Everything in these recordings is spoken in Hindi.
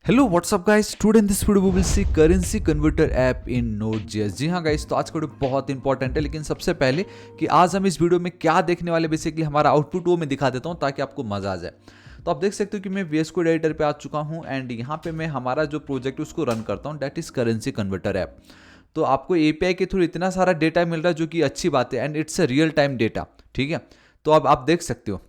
Hello what's up guys, today in this video we will see currency converter app in Node.js। जी हाँ गाइस, तो आज का वीडियो बहुत इंपॉर्टेंट है। लेकिन सबसे पहले कि आज हम इस वीडियो में क्या देखने वाले, बेसिकली हमारा आउटपुट वो मैं दिखा देता हूँ ताकि आपको मजा आ जाए। तो आप देख सकते हो कि मैं VS कोड एडिटर पे आ चुका हूँ एंड यहाँ पे मैं हमारा जो प्रोजेक्ट है उसको रन करता हूँ, that is currency converter app. तो आपको API के थ्रू इतना सारा डेटा मिल रहा है जो कि अच्छी बात है and it's a real time data. ठीक है, तो अब आप देख सकते हो।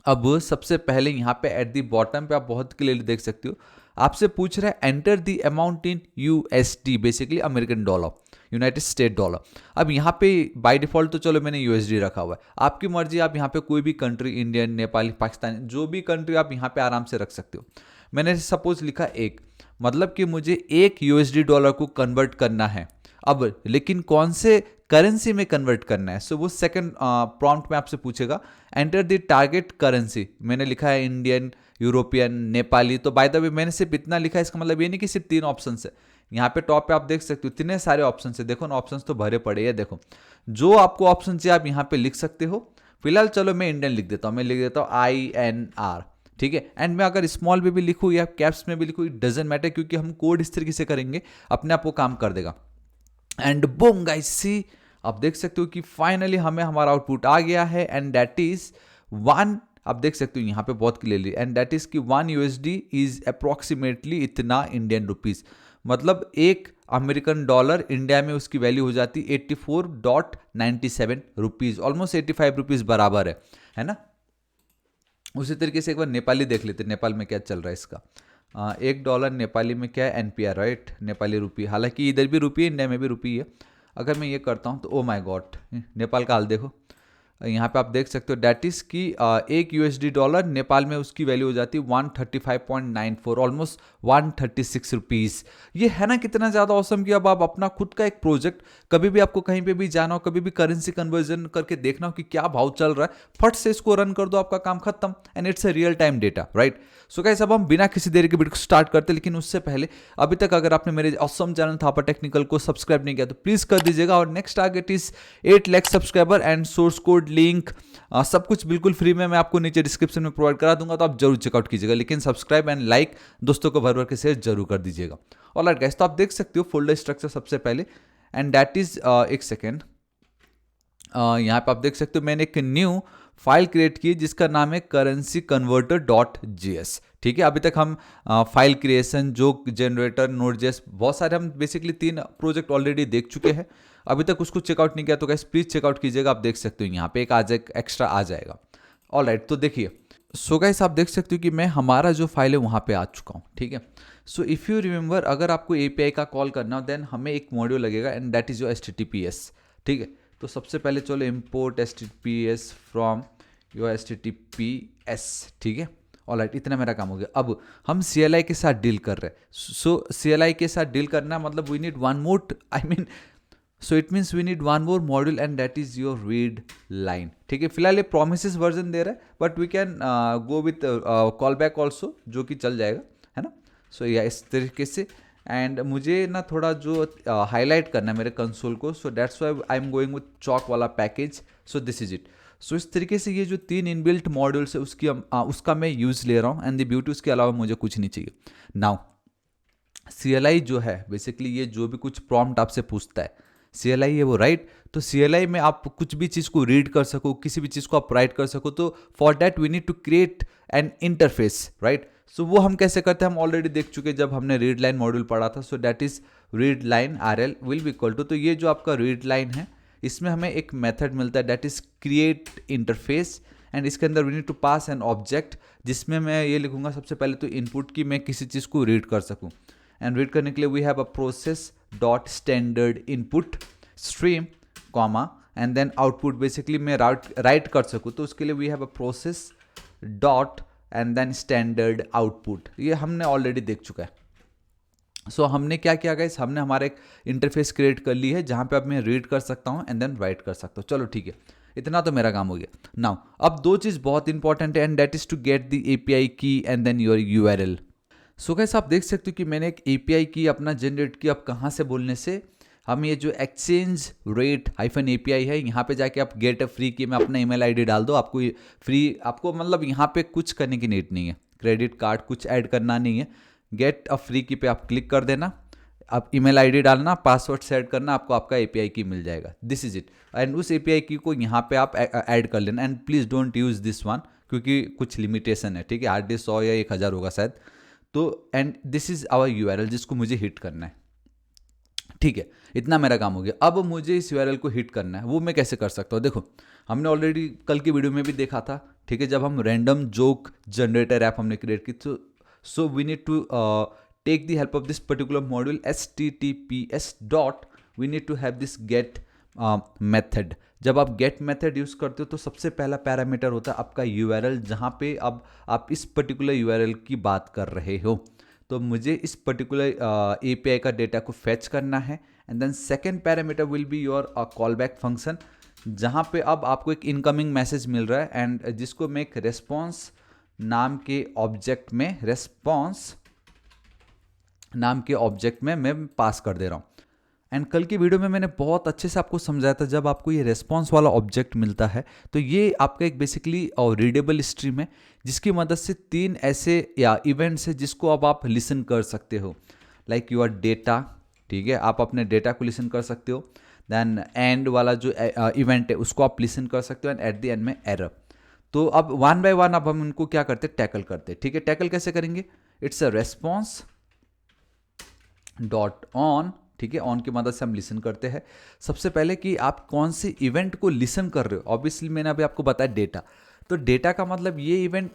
अब सबसे पहले यहाँ पे एट द बॉटम पे आप बहुत क्लियरली देख सकते हो, आपसे पूछ रहा है enter the amount in USD, basically American dollar, United state dollar. अब यहाँ पे बाय डिफॉल्ट तो चलो मैंने USD रखा हुआ है, आपकी मर्जी, आप यहाँ पे कोई भी कंट्री, इंडियन, नेपाली, पाकिस्तानी, जो भी कंट्री आप यहाँ पे आराम से रख सकते हो। मैंने सपोज लिखा एक, मतलब कि मुझे एक USD डॉलर को कन्वर्ट करना है। अब लेकिन कौन से करेंसी में कन्वर्ट करना है, सो वो सेकंड प्रॉम्प्ट में आपसे पूछेगा एंटर द टारगेट करेंसी। मैंने लिखा है इंडियन, यूरोपियन, नेपाली। तो बाय द वे मैंने सिर्फ इतना लिखा है, इसका मतलब ये नहीं कि सिर्फ 3 ऑप्शन है। यहाँ पे टॉप पे आप देख सकते हो इतने सारे ऑप्शन है, देखो ना, ऑप्शन तो भरे पड़े हैं। देखो, जो आपको ऑप्शन चाहिए आप यहाँ पे लिख सकते हो। फिलहाल चलो मैं इंडियन लिख देता हूँ, मैं लिख देता हूँ INR। ठीक है, एंड मैं अगर स्मॉल में भी लिखूँ या कैप्स में भी लिखूँ, इट डजेंट मैटर, क्योंकि हम कोड इस तरीके से करेंगे अपने आप वो काम कर देगा। एंड बूम गाइस, सी आप देख सकते हो कि फाइनली हमें हमारा आउटपुट आ गया है एंड दैट इज 1। आप देख सकते हो यहाँ पे बहुत क्लियरली, एंड दैट इज कि 1 USD इज अप्रोक्सीमेटली इतना इंडियन रुपीज, मतलब एक अमेरिकन डॉलर इंडिया में उसकी वैल्यू हो जाती 84.97 रुपीज, ऑलमोस्ट 85 रुपीज बराबर है ना। उसी तरीके से एक बार नेपाली देख लेते हैं, नेपाल में क्या चल रहा है इसका। $1 नेपाली में क्या है, NPR, राइट, नेपाली रुपये। हालांकि इधर भी रुपये, इंडिया में भी रुपये है। अगर मैं ये करता हूँ तो ओ माय गॉड, नेपाल का हाल देखो। यहाँ पे आप देख सकते हो डैट इज कि एक USD डॉलर नेपाल में उसकी वैल्यू हो जाती है 135.94, ऑलमोस्ट 136 रुपीज़। ये है ना कितना ज़्यादा औसम कि अब आप अपना खुद का एक प्रोजेक्ट, कभी भी आपको कहीं पे भी जाना हो, कभी भी करेंसी कन्वर्जन करके देखना हो कि क्या भाव चल रहा है, फट से इसको रन कर दो, आपका काम खत्म, and it's a real time data, right. So guys, अब हम बिना किसी देरी के वीडियो को स्टार्ट करते हैं। लेकिन उससे पहले अभी तक अगर आपने मेरे ऑसम चैनल थापा टेक्निकल को सब्सक्राइब नहीं किया तो प्लीज कर दीजिएगा। और next target is 8 lakh subscriber and source code link सब कुछ बिल्कुल फ्री में मैं आपको नीचे डिस्क्रिप्शन में प्रोवाइड करा दूंगा, तो आप जरूर चेकआउट कीजिएगा। लेकिन सब्सक्राइब एंड लाइक दोस्तों को भर भर के शेयर जरूर कर दीजिएगा। ऑलराइट गाइस, तो आप देख सकते हो फोल्डर स्ट्रक्चर सबसे पहले, एंड दैट इज एक सेकेंड, यहाँ पे आप देख सकते हो मैंने एक न्यू फाइल क्रिएट की जिसका नाम है करेंसी कन्वर्टर .js। ठीक है, अभी तक हम फाइल क्रिएशन, जो जनरेटर, Node.js, बहुत सारे हम बेसिकली 3 प्रोजेक्ट ऑलरेडी देख चुके हैं। अभी तक उसको चेकआउट नहीं किया तो गाइस प्लीज चेकआउट कीजिएगा। आप देख सकते हो यहाँ पे एक आज एक एक्स्ट्रा आ जाएगा। ऑलराइट, तो देखिए, सो गाइस आप देख सकते हो कि मैं हमारा जो फाइल है वहाँ पे आ चुका हूँ। ठीक है, सो इफ़ यू रिमेंबर, अगर आपको API का कॉल करना हो देन हमें एक मॉड्यूल लगेगा and that is your HTTPS। ठीक है, तो सबसे पहले चलो import HTTPS from your HTTPS। ठीक है, ऑलराइट, इतना मेरा काम हो गया। अब हम CLI के साथ डील कर रहे हैं। सो CLI के साथ डील करना मतलब we need one more, I mean, so it means we need one more module and that is your read line. ठीक है, फिलहाल ये प्रोमिसेस वर्जन दे रहा है but we can go with call back also, जो कि चल जाएगा, है ना। सो या इस तरीके से, एंड मुझे ना थोड़ा जो हाईलाइट करना है मेरे कंसोल को, so that's why I am going with chalk वाला package. So this is it. सो इस तरीके से ये जो 3 इनबिल्ट मॉड्यूल्स है उसका मैं यूज़ ले रहा हूँ एंड द ब्यूटी, उसके अलावा मुझे कुछ नहीं चाहिए। नाउ CLI जो है बेसिकली ये जो भी कुछ प्रॉम्प्ट आपसे पूछता है, CLI है वो, राइट। तो CLI में आप कुछ भी चीज़ को रीड कर सको, किसी भी चीज़ को आप राइट कर सको, तो for that we need to create an interface, right. So वो हम कैसे करते हैं, हम ऑलरेडी देख चुके जब हमने रीड लाइन मॉड्यूल पढ़ा था। So that is read line RL will be equal to, तो ये जो आपका रीड लाइन है इसमें हमें एक मेथड मिलता है that is create interface, and इसके अंदर we need to pass an object, जिसमें मैं ये लिखूंगा सबसे पहले तो इनपुट की मैं किसी चीज़ को रीड कर सकूँ। एंड रीड करने के लिए we have a process dot standard input stream comma, and then output basically मैं राइट कर सकूँ, तो उसके लिए we have a process dot and then standard output. ये हमने ऑलरेडी देख चुका है। सो हमने क्या किया गाइस, हमने हमारा एक इंटरफेस क्रिएट कर ली है जहाँ पे अब मैं रीड कर सकता हूँ एंड देन राइट कर सकता हूँ। चलो ठीक है, इतना तो मेरा काम हो गया। नाउ अब 2 चीज़ बहुत इंपॉर्टेंट है and that is to get the API की and then your URL। So guys आप देख सकते हो कि मैंने एक API की अपना जनरेट की। अब कहाँ से बोलने से, हम ये जो एक्सचेंज रेट -API है, यहाँ पे जाके आप गेट अ फ्री की में अपना email ID डाल दो, आपको फ्री, आपको मतलब यहाँ पे कुछ करने की नीड नहीं है। क्रेडिट कार्ड कुछ ऐड करना नहीं है। गेट अ फ्री की पे आप क्लिक कर देना, आप ईमेल आईडी डालना, पासवर्ड सेट करना, आपको आपका एपीआई की मिल जाएगा। This is it. एंड उस एपीआई की को यहाँ पे आप ऐड कर लेना। And please don't use this one, क्योंकि कुछ लिमिटेशन है, ठीक है। हार्ड डिस्क 100 या 1000 होगा शायद। तो and this is our URL जिसको मुझे हिट करना है, ठीक है। इतना मेरा काम हो गया। अब मुझे इस यूआरएल को हिट करना है, वो मैं कैसे कर सकता हूँ? देखो, हमने ऑलरेडी कल की वीडियो में भी देखा था, ठीक है। जब हम रैंडम जोक जनरेटर ऐप हमने क्रिएट की, तो so we need to take the help of this particular module https dot we need to have this get method. जब आप गेट मेथड यूज़ करते हो तो सबसे पहला पैरामीटर होता है आपका यूआरएल, जहाँ पे अब आप इस पर्टिकुलर यूआरएल की बात कर रहे हो। तो मुझे इस पर्टिकुलर एपीआई का डेटा को फैच करना है। And then second parameter will be your call back function, जहाँ पे अब आपको एक इनकमिंग मैसेज मिल रहा है एंड जिसको मैं एक रेस्पॉन्स नाम के ऑब्जेक्ट में, रेस्पॉन्स नाम के ऑब्जेक्ट में मैं पास कर दे रहा हूँ। एंड कल की वीडियो में मैंने बहुत अच्छे से आपको समझाया था, जब आपको ये रेस्पॉन्स वाला ऑब्जेक्ट मिलता है तो ये आपका एक बेसिकली रीडेबल स्ट्रीम है, जिसकी मदद से 3 ऐसे या इवेंट्स है जिसको अब आप लिसन कर सकते हो। लाइक योर डेटा, ठीक है, आप अपने डेटा को लिसन कर सकते हो। देन एंड वाला जो इवेंट है उसको आप लिसन कर सकते हो, एंड एट द एंड में एरर। तो अब वन बाय वन अब हम इनको क्या करते हैं, टैकल करते हैं, ठीक है। टैकल कैसे करेंगे? It's a response dot on, ठीक है। ऑन की मदद से हम लिसन करते हैं। सबसे पहले कि आप कौन से इवेंट को लिसन कर रहे हो। ऑब्वियसली मैंने अभी आपको बताया डेटा, तो डेटा का मतलब ये इवेंट,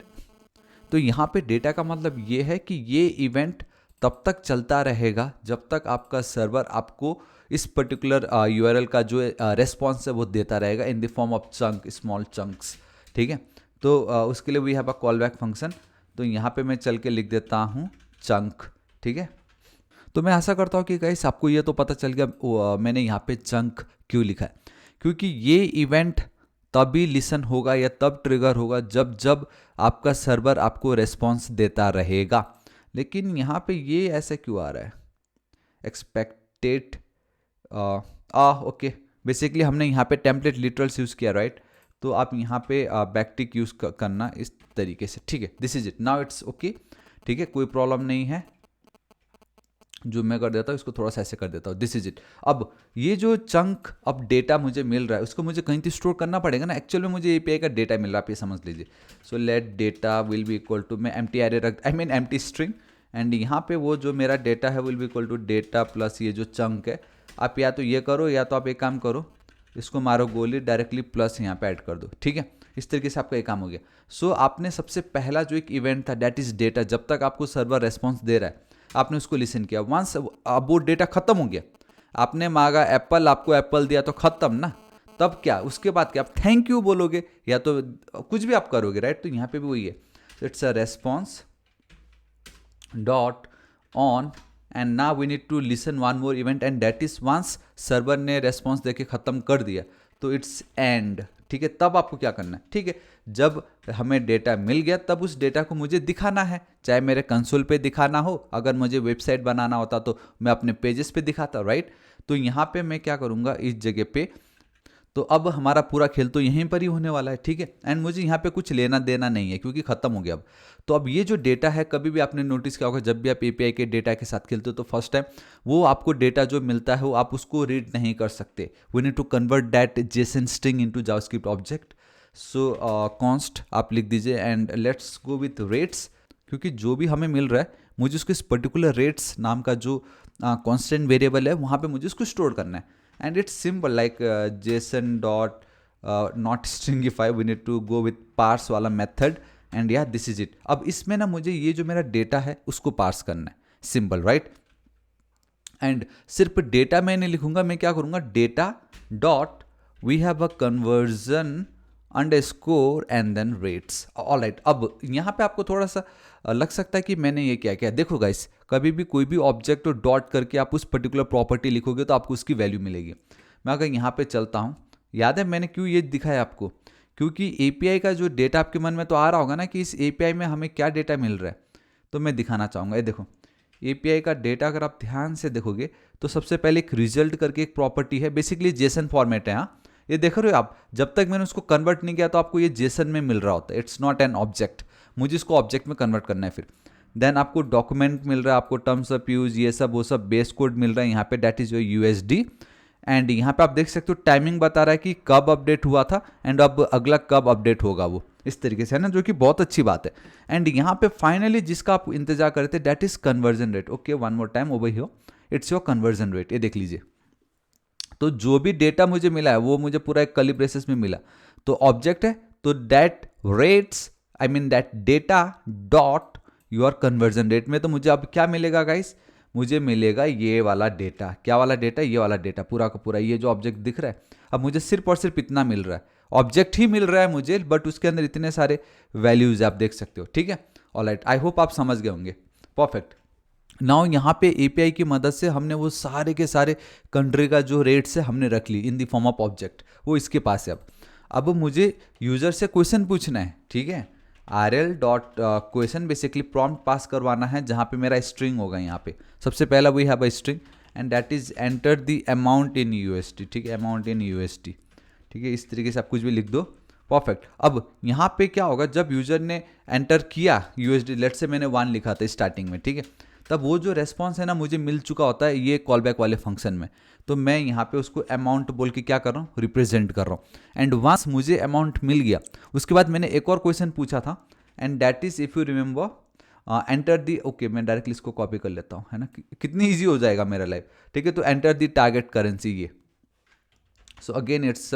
तो यहाँ पे डेटा का मतलब ये है कि ये इवेंट तब तक चलता रहेगा जब तक आपका सर्वर आपको इस पर्टिकुलर यूआरएल का जो रेस्पॉन्स है वो देता रहेगा in the form of chunk, small chunks, ठीक है। तो उसके लिए we have a call back function. तो यहाँ पे मैं चल के लिख देता हूँ चंक, ठीक है। तो मैं आशा करता हूँ कि गाइस आपको ये तो पता चल गया मैंने यहाँ पे चंक क्यों लिखा है, क्योंकि ये इवेंट तभी लिसन होगा या तब ट्रिगर होगा जब जब आपका सर्वर आपको रेस्पॉन्स देता रहेगा। लेकिन यहाँ पे ये ऐसे क्यों आ रहा है? एक्सपेक्टेड ओके, बेसिकली हमने यहाँ पे टेम्पलेट लिटरल्स यूज़ किया, राइट। तो आप यहाँ पे बैकटिक यूज़ करना इस तरीके से, ठीक है। This is it, now it's okay, ठीक है, कोई प्रॉब्लम नहीं है। जो मैं कर देता हूँ इसको थोड़ा सा ऐसे कर देता हूँ, दिस इज इट। अब ये जो चंक अब डेटा मुझे मिल रहा है उसको मुझे कहीं तो स्टोर करना पड़ेगा ना। एक्चुअल में मुझे एपीआई का डेटा मिल रहा है, आप ये समझ लीजिए। So let data will be equal to, मैं एम्प्टी एरे रख, I mean empty string, and यहाँ पे वो जो मेरा डेटा है will be equal to data plus ये जो चंक है। आप या तो ये करो या तो आप एक काम करो, इसको मारो गोली, डायरेक्टली प्लस यहाँ पे ऐड कर दो, ठीक है। इस तरीके से आपका ये काम हो गया। सो आपने सबसे पहला जो एक इवेंट था दैट इज डेटा, जब तक आपको सर्वर रेस्पॉन्स दे रहा है आपने उसको लिसन किया। वंस अब वो डेटा खत्म हो गया, आपने मांगा एप्पल, आपको एप्पल दिया तो खत्म ना। तब क्या, उसके बाद क्या, आप थैंक यू बोलोगे या तो कुछ भी आप करोगे, राइट। तो यहाँ पे भी वही है, it's a response dot on and now we need to listen one more event and that is once server ने रेस्पॉन्स देके खत्म कर दिया तो इट्स एंड, ठीक है। तब आपको क्या करना है, ठीक है, जब हमें डेटा मिल गया तब उस डेटा को मुझे दिखाना है, चाहे मेरे कंसोल पे दिखाना हो, अगर मुझे वेबसाइट बनाना होता तो मैं अपने पेजेस पे दिखाता, राइट। तो यहाँ पे मैं क्या करूँगा, इस जगह पे, तो अब हमारा पूरा खेल तो यहीं पर ही होने वाला है, ठीक है। एंड मुझे यहाँ पे कुछ लेना देना नहीं है क्योंकि खत्म हो गया अब। तो अब ये जो डेटा है, कभी भी आपने नोटिस किया होगा जब भी आप एपीआई के डेटा के साथ खेलते हो तो फर्स्ट टाइम वो आपको डेटा जो मिलता है वो आप उसको रीड नहीं कर सकते। We need to convert that JSON string into JavaScript object. So const आप लिख दीजिए and let's go with rates, क्योंकि जो भी हमें मिल रहा है मुझे उसको इस पर्टिकुलर रेट्स नाम का जो कॉन्स्टेंट वेरिएबल है वहाँ पे मुझे उसको स्टोर करना है। And it's simple like JSON dot not stringify, we need to go with parse वाला method and yeah this is it. अब इसमें ना मुझे ये जो मेरा डेटा है उसको पार्स करना है, सिंपल, राइट। एंड सिर्फ डेटा मैं नहीं लिखूंगा, मैं क्या करूँगा, data dot we have a conversion underscore and then rates, alright. अब यहाँ पे आपको थोड़ा सा लग सकता है कि मैंने ये क्या किया। देखो गाइस, कभी भी कोई भी ऑब्जेक्ट को डॉट करके आप उस पर्टिकुलर प्रॉपर्टी लिखोगे तो आपको उसकी वैल्यू मिलेगी। मैं अगर यहाँ पे चलता हूँ, याद है मैंने क्यों ये दिखाया आपको, क्योंकि एपीआई का जो डेटा आपके मन में तो आ रहा होगा ना कि इस एपीआई में हमें क्या डेटा मिल रहा है, तो मैं दिखाना चाहूँगा। ये देखो एपीआई का डेटा अगर आप ध्यान से देखोगे तो सबसे पहले एक रिजल्ट करके एक प्रॉपर्टी है, बेसिकली जेसन फॉर्मेट है। हाँ, ये देख रहे हो आप, जब तक मैंने उसको कन्वर्ट नहीं किया तो आपको ये जेसन में मिल रहा होता है, इट्स नॉट एन ऑब्जेक्ट। मुझे इसको ऑब्जेक्ट में कन्वर्ट करना है फिर। देन आपको डॉक्यूमेंट मिल रहा है, आपको टर्म्स ऑफ यूज, ये सब वो सब बेस कोड मिल रहा है यहाँ पे, that is your USD. And यहाँ पे आप देख सकते हो टाइमिंग बता रहा है कि कब अपडेट हुआ था एंड अब अगला कब अपडेट होगा, वो इस तरीके से है ना, जो कि बहुत अच्छी बात है। एंड यहाँ पे फाइनली जिसका आप इंतजार करते थे that is conversion rate. Okay, one more time over here, it's your conversion rate. ये देख लीजिए, तो जो भी डेटा मुझे मिला है वो मुझे पूरा एक कर्ली ब्रेसेस में मिला, तो ऑब्जेक्ट है, तो that rates I mean that data dot your conversion rate में। तो मुझे अब क्या मिलेगा गाइस, मुझे मिलेगा ये वाला डेटा। क्या वाला डेटा, ये वाला डेटा पूरा का पूरा, ये जो ऑब्जेक्ट दिख रहा है। अब मुझे सिर्फ और सिर्फ इतना मिल रहा है, ऑब्जेक्ट ही मिल रहा है मुझे, बट उसके अंदर इतने सारे वैल्यूज आप देख सकते हो। ठीक है, ऑलराइट, आई होप आप समझ गए होंगे। परफेक्ट। नाउ यहाँ पे एपीआई की मदद से हमने वो सारे के सारे कंट्री का जो रेट्स है हमने रख ली in the form of object, वो इसके पास है। अब मुझे यूजर से क्वेश्चन पूछना है, ठीक है, rl dot question basically prompt pass करवाना है जहाँ पे मेरा स्ट्रिंग होगा। यहाँ पे सबसे पहला we have a string and that is enter the amount in USD. ठीक है, अमाउंट इन यूएसडी। ठीक है, इस तरीके से आप कुछ भी लिख दो। परफेक्ट। अब यहाँ पे क्या होगा, जब यूजर ने एंटर किया यूएसडी, लेट से मैंने 1 लिखा था स्टार्टिंग में, ठीक है, तब वो जो रेस्पॉन्स है ना मुझे मिल चुका होता है ये कॉल बैक वाले फंक्शन में। तो मैं यहाँ पे उसको अमाउंट बोल के क्या कर रहा हूँ, रिप्रेजेंट कर रहा हूँ। एंड वंस मुझे अमाउंट मिल गया, उसके बाद मैंने एक और क्वेश्चन पूछा था and that is if you remember enter the, okay मैं डायरेक्टली इसको कॉपी कर लेता हूँ, है ना, कितनी ईजी हो जाएगा मेरा लाइफ। ठीक है, तो एंटर दी टारगेट करेंसी ये। So again it's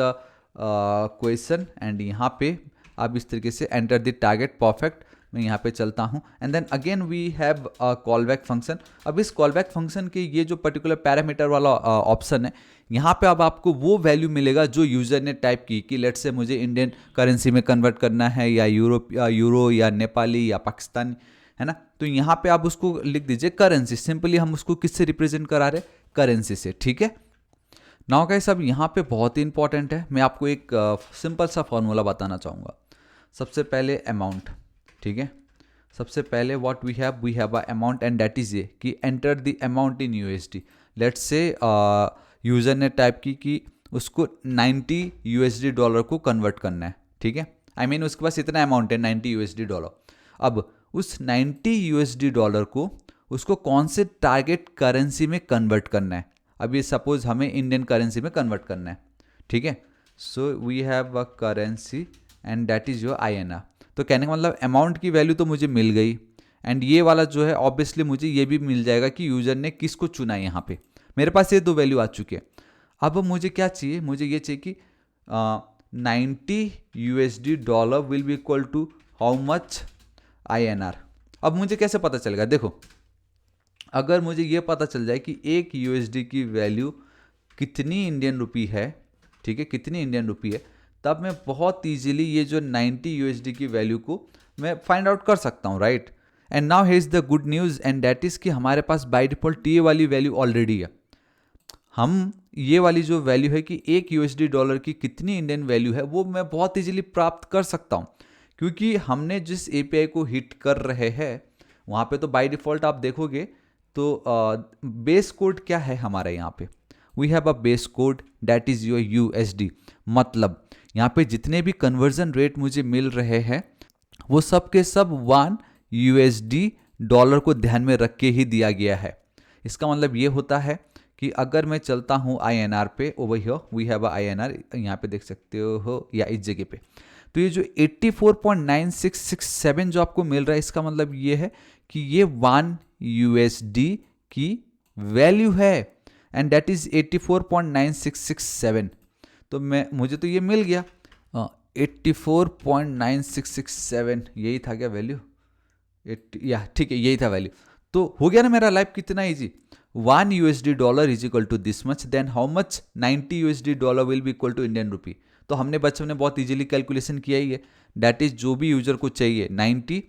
question and यहाँ पे आप इस तरीके से एंटर द टारगेट। परफेक्ट, मैं यहाँ पे चलता हूँ and then again we have call back function. अब इस कॉल बैक फंक्शन के ये जो पर्टिकुलर पैरामीटर वाला ऑप्शन है, यहाँ पे अब आपको वो वैल्यू मिलेगा जो यूज़र ने टाइप की कि लेट्स से मुझे इंडियन करेंसी में कन्वर्ट करना है या यूरो या नेपाली या पाकिस्तानी, है ना। तो यहाँ पे आप उसको लिख दीजिए करेंसी। सिंपली हम उसको किससे रिप्रेजेंट करा रहे, करेंसी से। ठीक है, नाउ गाइस अब यहाँ पे बहुत ही इंपॉर्टेंट है, मैं आपको एक सिंपल सा फॉर्मूला बताना चाहूँगा। सबसे पहले अमाउंट, ठीक है, सबसे पहले what we have a amount and that is ये कि enter the amount in USD. Let's say user ने टाइप की कि उसको 90 यूएसडी डॉलर को कन्वर्ट करना है। ठीक है, आई मीन उसके पास इतना अमाउंट है 90 यूएसडी डॉलर। अब उस 90 यूएसडी डॉलर को उसको कौन से टारगेट करेंसी में कन्वर्ट करना है। अब ये सपोज हमें इंडियन करेंसी में कन्वर्ट करना है। ठीक है, so we have a currency and that is your INR। तो कहने का मतलब अमाउंट की वैल्यू तो मुझे मिल गई एंड ये वाला जो है ऑब्वियसली मुझे ये भी मिल जाएगा कि यूज़र ने किसको चुना है। यहाँ पे मेरे पास ये 2 वैल्यू आ चुकी है। अब मुझे क्या चाहिए, मुझे ये चाहिए कि 90 USD dollar will be equal to how much INR। अब मुझे कैसे पता चलेगा, देखो अगर मुझे ये पता चल जाए कि 1 यूएसडी की वैल्यू कितनी इंडियन रुपी है, ठीक है, कितनी इंडियन रुपी है, तब मैं बहुत ईजिली ये जो 90 यूएसडी की वैल्यू को मैं फाइंड आउट कर सकता हूँ, right. And now here is the good news and that is कि हमारे पास बाय डिफॉल्ट ये वाली वैल्यू ऑलरेडी है। हम ये वाली जो वैल्यू है कि 1 यूएसडी डॉलर की कितनी इंडियन वैल्यू है वो मैं बहुत ईजिली प्राप्त कर सकता हूँ, क्योंकि हमने जिस API को हिट कर रहे हैं वहाँ पे तो बाय डिफ़ॉल्ट आप देखोगे तो बेस कोड क्या है हमारा, यहाँ पे we have a base code that is your USD। मतलब यहाँ पे जितने भी कन्वर्जन रेट मुझे मिल रहे हैं वो सब के सब 1 USD डॉलर को ध्यान में रख के ही दिया गया है। इसका मतलब ये होता है कि अगर मैं चलता हूँ INR पे, over here we have a INR, यहाँ पे देख सकते हो या इस जगह पे, तो ये जो 84.9667 जो आपको मिल रहा है इसका मतलब ये है कि ये 1 USD की वैल्यू है एंड दैट इज 84.9667। तो मुझे तो ये मिल गया 84.9667, यही था क्या वैल्यू, या ठीक है यही था वैल्यू। तो हो गया ना मेरा लाइफ कितना easy. 1 USD dollar is equal to this much, then how much 90 USD dollar will be equal to Indian rupee. तो हमने बच्चों ने बहुत इजीली कैलकुलेशन किया ही है, दैट इज जो भी यूजर को चाहिए 90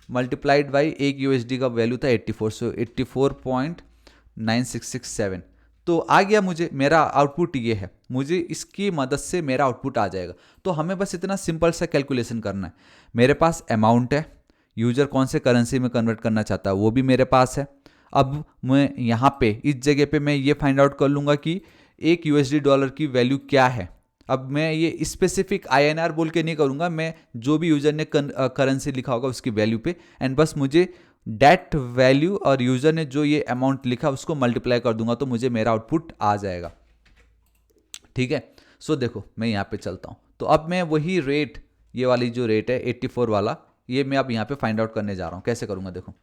मल्टीप्लाइड बाई 1 USD का वैल्यू था 84, सो 84.9667। तो आ गया मुझे, मेरा आउटपुट ये है, मुझे इसकी मदद से मेरा आउटपुट आ जाएगा। तो हमें बस इतना सिंपल सा कैलकुलेशन करना है। मेरे पास अमाउंट है, यूजर कौन से करेंसी में कन्वर्ट करना चाहता है वो भी मेरे पास है। अब मैं यहाँ पे इस जगह पे मैं ये फाइंड आउट कर लूँगा कि 1 USD डॉलर की वैल्यू क्या है। अब मैं ये स्पेसिफिक INR बोल के नहीं करूँगा, मैं जो भी यूज़र ने करेंसी लिखा होगा उसकी वैल्यू पे, एंड बस मुझे डेट वैल्यू और यूज़र ने जो ये अमाउंट लिखा उसको मल्टीप्लाई कर दूंगा तो मुझे मेरा आउटपुट आ जाएगा। ठीक है, सो देखो मैं यहाँ पे चलता हूँ, तो अब मैं वही रेट, ये वाली जो रेट है 84 वाला, ये मैं अब यहाँ पे फाइंड आउट करने जा रहा हूँ। कैसे करूँगा देखो,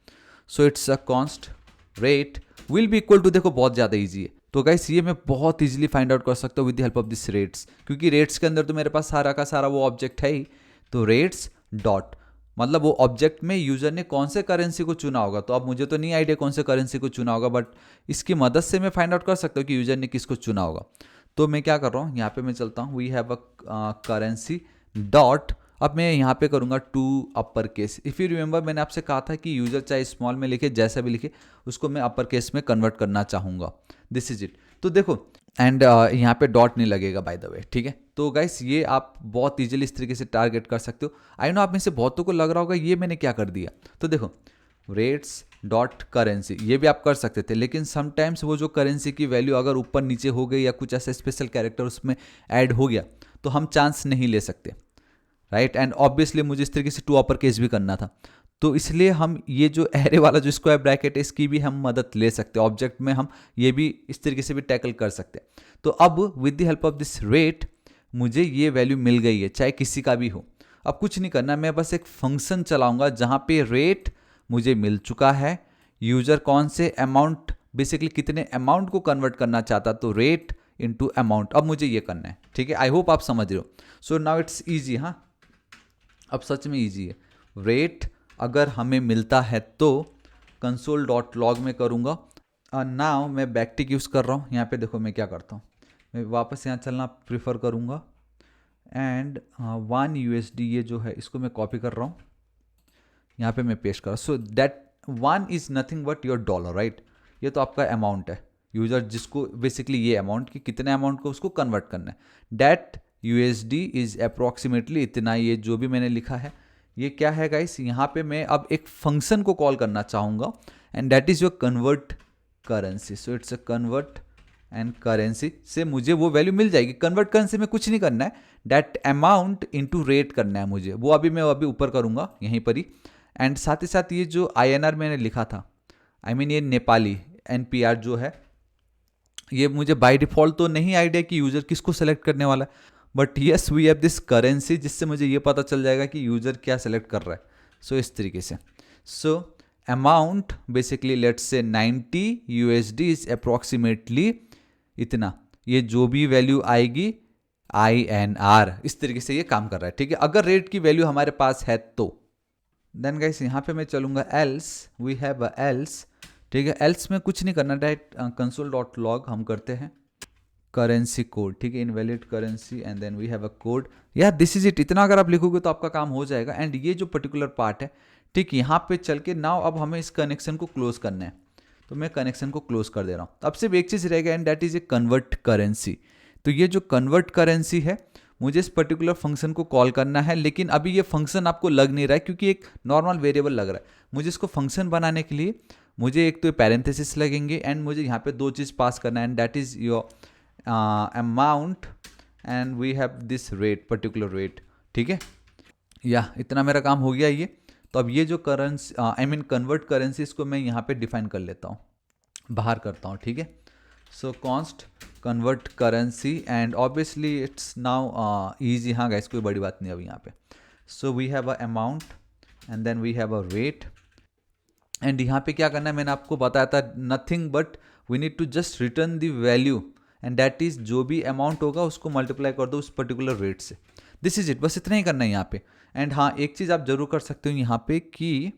so it's a const rate will be equal to, देखो बहुत ज़्यादा ईजी है, तो गाइस ये मैं बहुत इजीली फाइंड आउट कर सकता हूँ with the help of this rates, क्योंकि रेट्स के अंदर तो मेरे पास सारा का सारा वो ऑब्जेक्ट है ही। तो रेट्स डॉट, मतलब वो ऑब्जेक्ट में यूजर ने कौन से करेंसी को चुना होगा, तो अब मुझे तो नहीं आइडिया कौन से करेंसी को चुना होगा, बट इसकी मदद से मैं फाइंड आउट कर सकता हूँ कि यूजर ने किसको चुना होगा। तो मैं क्या कर रहा हूँ, यहाँ पे मैं चलता हूँ, we have a currency dot, अब मैं यहाँ पे करूँगा to upper case. If you remember मैंने आपसे कहा था कि यूजर चाहे स्मॉल में लिखे जैसा भी लिखे उसको मैं अपर केस में कन्वर्ट करना चाहूँगा। This is it. तो देखो एंड यहाँ पे डॉट नहीं लगेगा बाय द वे, ठीक है। तो गाइस ये आप बहुत इजीली इस तरीके से टारगेट कर सकते हो। आई नो आप में से बहुतों को लग रहा होगा ये मैंने क्या कर दिया, तो देखो रेट्स डॉट करेंसी ये भी आप कर सकते थे, लेकिन समटाइम्स वो जो करेंसी की वैल्यू अगर ऊपर नीचे हो गई या कुछ ऐसा स्पेशल कैरेक्टर उसमें ऐड हो गया तो हम चांस नहीं ले सकते, राइट। एंड ऑब्वियसली मुझे इस तरीके से टू अपर केस भी करना था, तो इसलिए हम ये जो एरे वाला जो स्क्वायर ब्रैकेट है इसकी भी हम मदद ले सकते हैं। ऑब्जेक्ट में हम ये भी इस तरीके से भी टैकल कर सकते हैं। तो अब with the help of this rate मुझे ये वैल्यू मिल गई है, चाहे किसी का भी हो। अब कुछ नहीं करना, मैं बस एक फंक्शन चलाऊंगा जहाँ पे रेट मुझे मिल चुका है, यूजर कौन से अमाउंट, बेसिकली कितने अमाउंट को कन्वर्ट करना चाहता, तो रेट इनटू अमाउंट, अब मुझे ये करना है, ठीक है। आई होप आप समझ रहे हो। सो नाउ इट्स ईजी, हाँ अब सच में ईजी है। रेट अगर हमें मिलता है तो कंसोल डॉट लॉग में करूँगा। नाउ मैं बैकटिक यूज़ कर रहा हूँ, यहाँ पे देखो मैं क्या करता हूँ, मैं वापस यहाँ चलना प्रीफर करूँगा एंड 1 USD ये जो है इसको मैं कॉपी कर रहा हूँ, यहाँ पे मैं पेस्ट कर रहा हूँ। So that 1 is nothing but your dollar, right. ये तो आपका अमाउंट है, यूज़र जिसको बेसिकली ये अमाउंट कि कितने अमाउंट को उसको कन्वर्ट करना है। दैट USD इज़ अप्रॉक्सीमेटली इतना, ये जो भी मैंने लिखा है ये क्या है गाइस, यहाँ पे मैं अब एक फंक्शन को कॉल करना चाहूँगा and that is your convert currency. So it's a convert and currency से मुझे वो वैल्यू मिल जाएगी। कन्वर्ट करेंसी में कुछ नहीं करना है, दैट अमाउंट इनटू रेट करना है मुझे, वो अभी मैं अभी ऊपर करूँगा यहीं पर ही। एंड साथ ही साथ ये जो INR मैंने लिखा था, आई मीन ये नेपाली NPR जो है, ये मुझे बाय डिफ़ॉल्ट तो नहीं आइडिया कि यूज़र किसको सेलेक्ट करने वाला है, but yes we have this currency जिससे मुझे ये पता चल जाएगा कि यूज़र क्या सेलेक्ट कर रहा है। सो इस तरीके से, so amount basically let's say 90 USD is approximately इतना, ये जो भी वैल्यू आएगी INR, इस तरीके से ये काम कर रहा है, ठीक है। अगर रेट की वैल्यू हमारे पास है तो देन गाइस यहाँ पे मैं चलूँगा else, we have a else, ठीक है। एल्स में कुछ नहीं करना, डायरेक्ट कंसोल डॉट लॉग हम करते हैं करेंसी कोड, ठीक है, invalid currency and then we have a code, yeah this is it. इतना अगर आप लिखोगे तो आपका काम हो जाएगा। एंड ये जो पर्टिकुलर पार्ट है, ठीक, यहाँ पे चल के नाउ अब हमें इस कनेक्शन को क्लोज करना है, तो मैं कनेक्शन को क्लोज कर दे रहा हूँ। अब सिर्फ एक चीज़ रहेगा and that is a convert currency. तो ये जो कन्वर्ट करेंसी है मुझे इस पर्टिकुलर फंक्शन को कॉल करना है, लेकिन अभी ये फंक्शन आपको लग नहीं रहा है क्योंकि एक नॉर्मल वेरिएबल लग रहा है। मुझे इसको फंक्शन बनाने के लिए मुझे एक तो पैरेंथेसिस लगेंगे एंड मुझे यहाँ पे दो चीज़ पास करना है and that is your amount and we have this rate, particular rate, ठीक है। या इतना मेरा काम हो गया ये। तो अब ये जो currency I mean convert currency, इसको मैं यहाँ पे डिफाइन कर लेता हूँ, बाहर करता हूँ, ठीक है। So const convert currency and obviously it's now easy, हाँ गाइस कोई बड़ी बात नहीं अभी यहाँ पे। So we have a amount and then we have a rate and यहाँ पे क्या करना है मैंने आपको बताया था, nothing but we need to just return the value and that is जो भी अमाउंट होगा उसको मल्टीप्लाई कर दो उस पर्टिकुलर रेट से। दिस इज इट, बस इतना ही करना है यहाँ पे। एंड हाँ एक चीज़ आप जरूर कर सकते हो यहाँ पे कि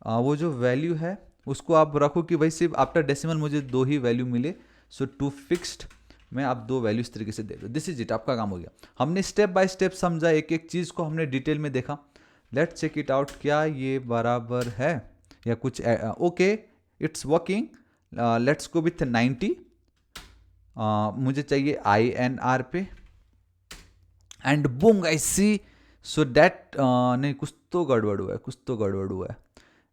वो जो वैल्यू है उसको आप रखो कि भाई सिर्फ आफ्टर डेसिमल मुझे दो ही वैल्यू मिले। सो टू फिक्स्ड मैं आप दो वैल्यू इस तरीके से दे दो। दिस इज इट, आपका काम हो गया। हमने स्टेप बाय स्टेप समझा, एक एक चीज़ को हमने डिटेल में देखा। लेट्स चेक इट आउट, क्या ये बराबर है या कुछ okay it's working. Let's go with 90, मुझे चाहिए INR पे and boom guys see, so that नहीं कुछ तो गड़बड़ हुआ है, कुछ तो गड़बड़ हुआ है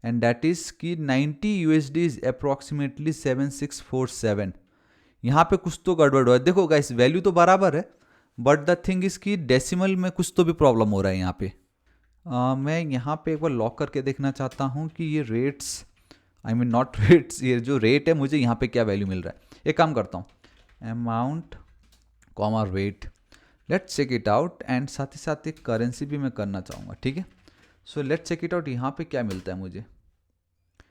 एंड दैट इज कि 90 USD इज अप्रॉक्सीमेटली 7647। यहाँ पे कुछ तो गड़बड़ हुआ है। देखो गाइस वैल्यू तो बराबर है बट द थिंग इज कि डेसिमल में कुछ तो भी प्रॉब्लम हो रहा है यहाँ पे। मैं यहाँ पे एक बार लॉक करके देखना चाहता हूँ कि ये rates, I mean not rates, ये जो रेट है मुझे यहाँ पे क्या वैल्यू मिल रहा है। एक काम करता हूँ, amount comma rate, let's check it out, and साथ ही साथ एक करेंसी भी मैं करना चाहूँगा, ठीक है। So let's check it out, यहाँ पे क्या मिलता है मुझे।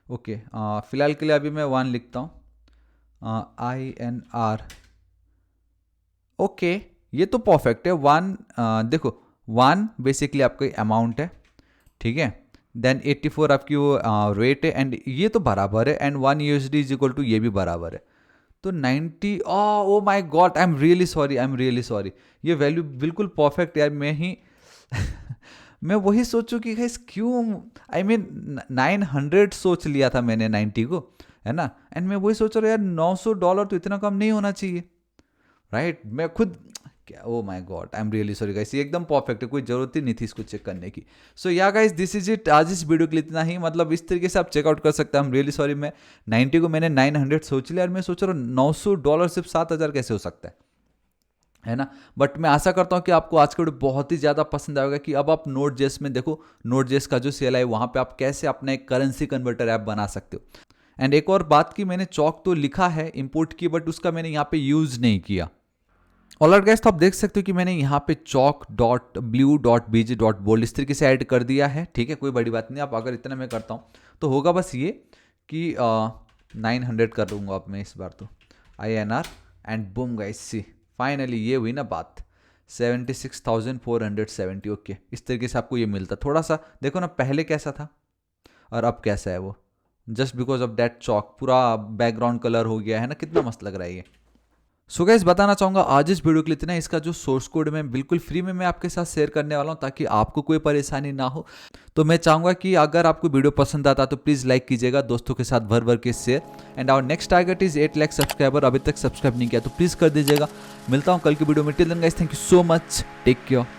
ओके फिलहाल के लिए अभी मैं 1 लिखता हूँ, INR। ओके ये तो परफेक्ट है। 1 देखो 1 बेसिकली आपका अमाउंट है, ठीक है, देन 84 आपकी वो रेट है, एंड ये तो बराबर है, and 1 USD is equal to ये भी बराबर है, तो 90। Oh my god, I am really sorry, I am really sorry, ये वैल्यू बिल्कुल परफेक्ट यार। मैं ही मैं वही सोचूं कि गाइस क्यों, आई मीन 900 सोच लिया था मैंने 90 को, है ना, एंड मैं वही सोच रहा हूँ यार $900 तो इतना कम नहीं होना चाहिए, राइट। मैं खुद क्या, ओ my god, I am really sorry guys, ये एकदम परफेक्ट है, कोई जरूरत ही नहीं थी इसको चेक करने की। सो या गाइस दिस इज इट, आज इस वीडियो के लिए इतना ही, मतलब इस तरीके से आप चेकआउट कर सकते हैं। आई एम रियली सॉरी, मैं 90 को मैंने 900 सोच लिया और मैं सोच रहा हूँ $900 सिर्फ 7,000 कैसे हो सकता है ना। बट मैं आशा करता हूँ कि आपको आज का वीडियो बहुत ही ज़्यादा पसंद आएगा, कि अब आप Node.js में देखो, Node.js का जो CLI है वहाँ पे आप कैसे अपना एक करेंसी कन्वर्टर ऐप बना सकते हो। एंड एक और बात की, मैंने चॉक तो लिखा है इंपोर्ट की, बट उसका मैंने यहाँ पे यूज़ नहीं किया। ऑलराइट गाइस, तो आप देख सकते हो कि मैंने यहाँ पे chalk.blue.bg.bold इस तरीके से ऐड कर दिया है, ठीक है, कोई बड़ी बात नहीं। आप अगर इतना मैं करता हूँ तो होगा बस ये कि 900 कर दूंगा अब मैं इस बार तो, INR, and boom guys, see finally ये हुई ना बात, 76,470। ओके इस तरीके से आपको ये मिलता। थोड़ा सा देखो ना पहले कैसा था और अब कैसा है वो, just because of that chalk, पूरा बैकग्राउंड कलर हो गया है ना, कितना मस्त लग रहा है ये। सो गाइस बताना चाहूँगा आज इस वीडियो के लिए इतना। इसका जो सोर्स कोड मैं बिल्कुल फ्री में मैं आपके साथ शेयर करने वाला हूँ, ताकि आपको कोई परेशानी ना हो। तो मैं चाहूँगा कि अगर आपको वीडियो पसंद आता तो प्लीज़ लाइक कीजिएगा, दोस्तों के साथ भर भर के share. And our next target is 8 lakh subscriber, अभी तक सब्सक्राइब नहीं किया तो प्लीज़ कर दीजिएगा। मिलता हूँ कल की वीडियो में, till then guys thank you so much, take care.